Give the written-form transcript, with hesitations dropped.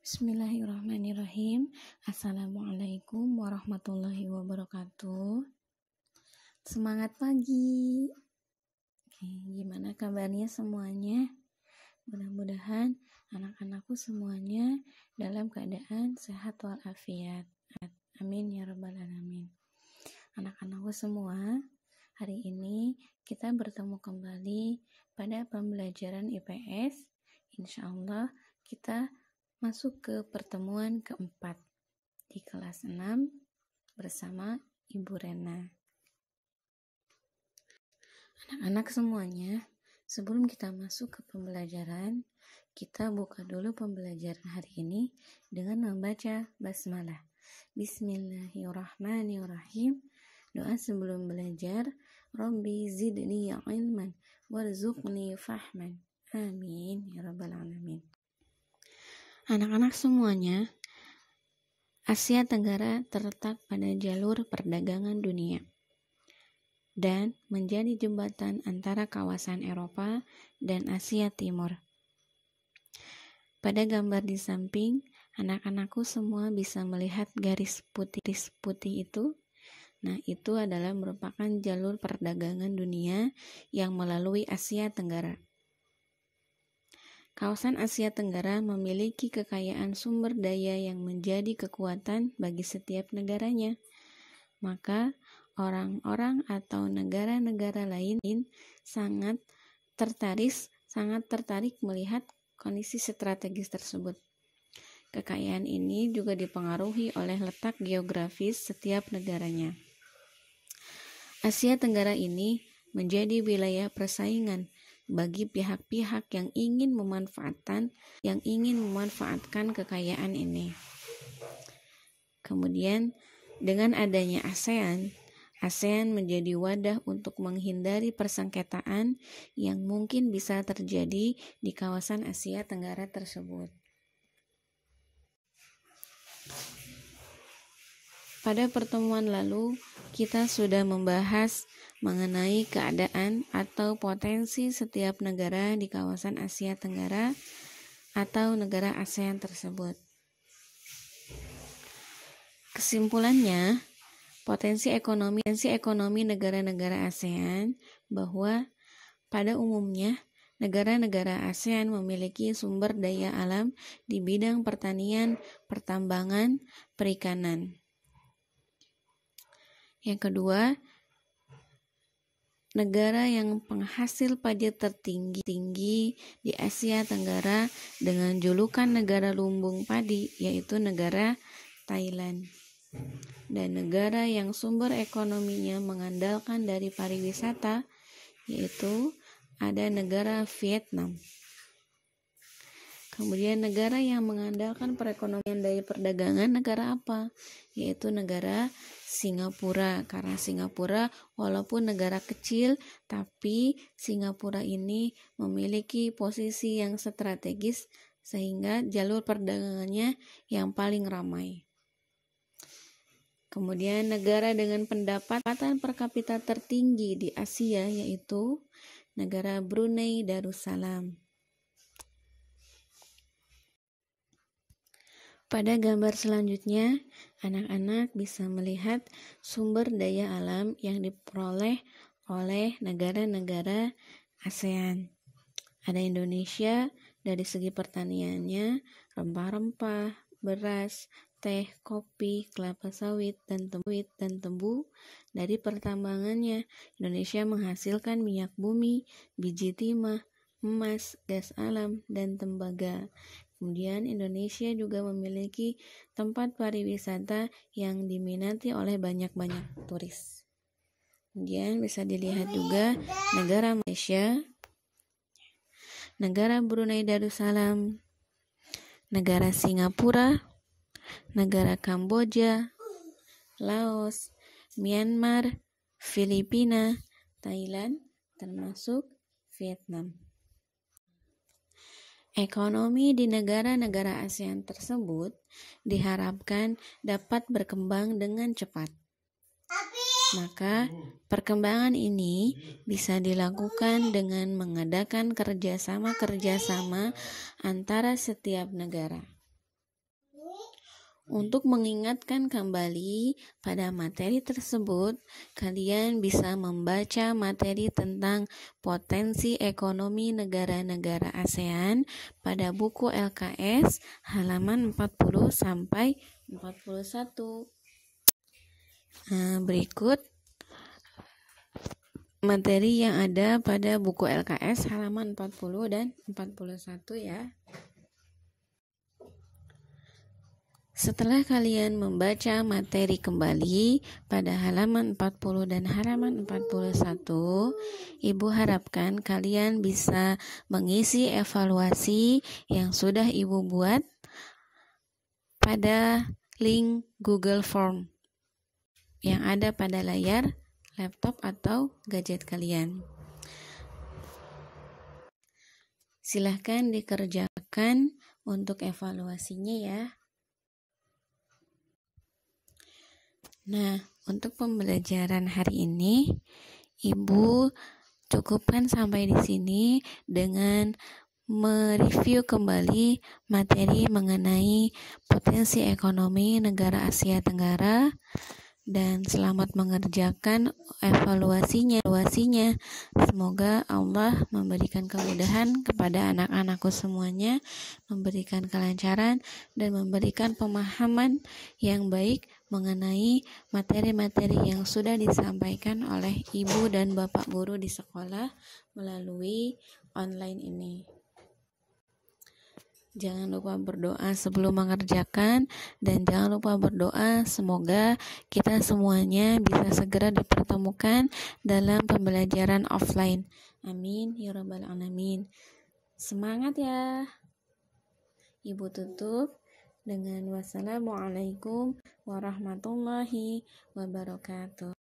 Bismillahirrahmanirrahim. Assalamualaikum warahmatullahi wabarakatuh. Semangat pagi. Oke, gimana kabarnya semuanya? Mudah-mudahan anak-anakku semuanya dalam keadaan sehat walafiat. Amin ya rabbal alamin. Anak-anakku semua, hari ini kita bertemu kembali pada pembelajaran IPS. Insyaallah kita masuk ke pertemuan keempat di kelas 6 bersama Ibu Rena. Anak-anak semuanya, sebelum kita masuk ke pembelajaran, kita buka dulu pembelajaran hari ini dengan membaca basmalah. Bismillahirrahmanirrahim. Doa sebelum belajar, Rabbi zidni ilman warzuqni fahman. Amin ya rabbal alamin. Anak-anak semuanya, Asia Tenggara terletak pada jalur perdagangan dunia dan menjadi jembatan antara kawasan Eropa dan Asia Timur. Pada gambar di samping, anak-anakku semua bisa melihat garis putih itu. Nah, itu adalah merupakan jalur perdagangan dunia yang melalui Asia Tenggara. Kawasan Asia Tenggara memiliki kekayaan sumber daya yang menjadi kekuatan bagi setiap negaranya. Maka, orang-orang atau negara-negara lain sangat tertarik melihat kondisi strategis tersebut. Kekayaan ini juga dipengaruhi oleh letak geografis setiap negaranya. Asia Tenggara ini menjadi wilayah persaingan bagi pihak-pihak yang ingin memanfaatkan kekayaan ini. Kemudian dengan adanya ASEAN menjadi wadah untuk menghindari persengketaan yang mungkin bisa terjadi di kawasan Asia Tenggara tersebut. Pada pertemuan lalu, kita sudah membahas mengenai keadaan atau potensi setiap negara di kawasan Asia Tenggara atau negara ASEAN tersebut. Kesimpulannya, potensi ekonomi negara-negara ASEAN bahwa pada umumnya negara-negara ASEAN memiliki sumber daya alam di bidang pertanian, pertambangan, perikanan. Yang kedua, negara yang penghasil pajak tertinggi di Asia Tenggara dengan julukan negara lumbung padi yaitu negara Thailand. Dan negara yang sumber ekonominya mengandalkan dari pariwisata yaitu ada negara Vietnam. Kemudian negara yang mengandalkan perekonomian dari perdagangan negara apa? Yaitu negara Singapura. Karena Singapura walaupun negara kecil, tapi Singapura ini memiliki posisi yang strategis sehingga jalur perdagangannya yang paling ramai. Kemudian negara dengan pendapatan per kapita tertinggi di Asia yaitu negara Brunei Darussalam. Pada gambar selanjutnya, anak-anak bisa melihat sumber daya alam yang diperoleh oleh negara-negara ASEAN. Ada Indonesia dari segi pertaniannya, rempah-rempah, beras, teh, kopi, kelapa sawit, dan tebu. Dari pertambangannya, Indonesia menghasilkan minyak bumi, biji timah, emas, gas alam, dan tembaga. Kemudian Indonesia juga memiliki tempat pariwisata yang diminati oleh banyak turis. Kemudian bisa dilihat juga negara Malaysia, negara Brunei Darussalam, negara Singapura, negara Kamboja, Laos, Myanmar, Filipina, Thailand, termasuk Vietnam. Ekonomi di negara-negara ASEAN tersebut diharapkan dapat berkembang dengan cepat. Maka, perkembangan ini bisa dilakukan dengan mengadakan kerjasama antara setiap negara. Untuk mengingatkan kembali pada materi tersebut, kalian bisa membaca materi tentang potensi ekonomi negara-negara ASEAN pada buku LKS halaman 40 sampai 41. Berikut materi yang ada pada buku LKS halaman 40 dan 41 ya. Setelah kalian membaca materi kembali pada halaman 40 dan halaman 41, Ibu harapkan kalian bisa mengisi evaluasi yang sudah Ibu buat pada link Google Form yang ada pada layar laptop atau gadget kalian. Silahkan dikerjakan untuk evaluasinya ya. Nah, untuk pembelajaran hari ini, Ibu cukupkan sampai di sini dengan mereview kembali materi mengenai potensi ekonomi negara Asia Tenggara dan selamat mengerjakan evaluasinya. Semoga Allah memberikan kemudahan kepada anak-anakku semuanya, memberikan kelancaran dan memberikan pemahaman yang baik mengenai materi-materi yang sudah disampaikan oleh ibu dan bapak guru di sekolah melalui online ini. Jangan lupa berdoa sebelum mengerjakan, dan jangan lupa berdoa semoga kita semuanya bisa segera dipertemukan dalam pembelajaran offline. Amin ya rabbal alamin. Semangat ya. Ibu tutup dengan wassalamualaikum warahmatullahi wabarakatuh.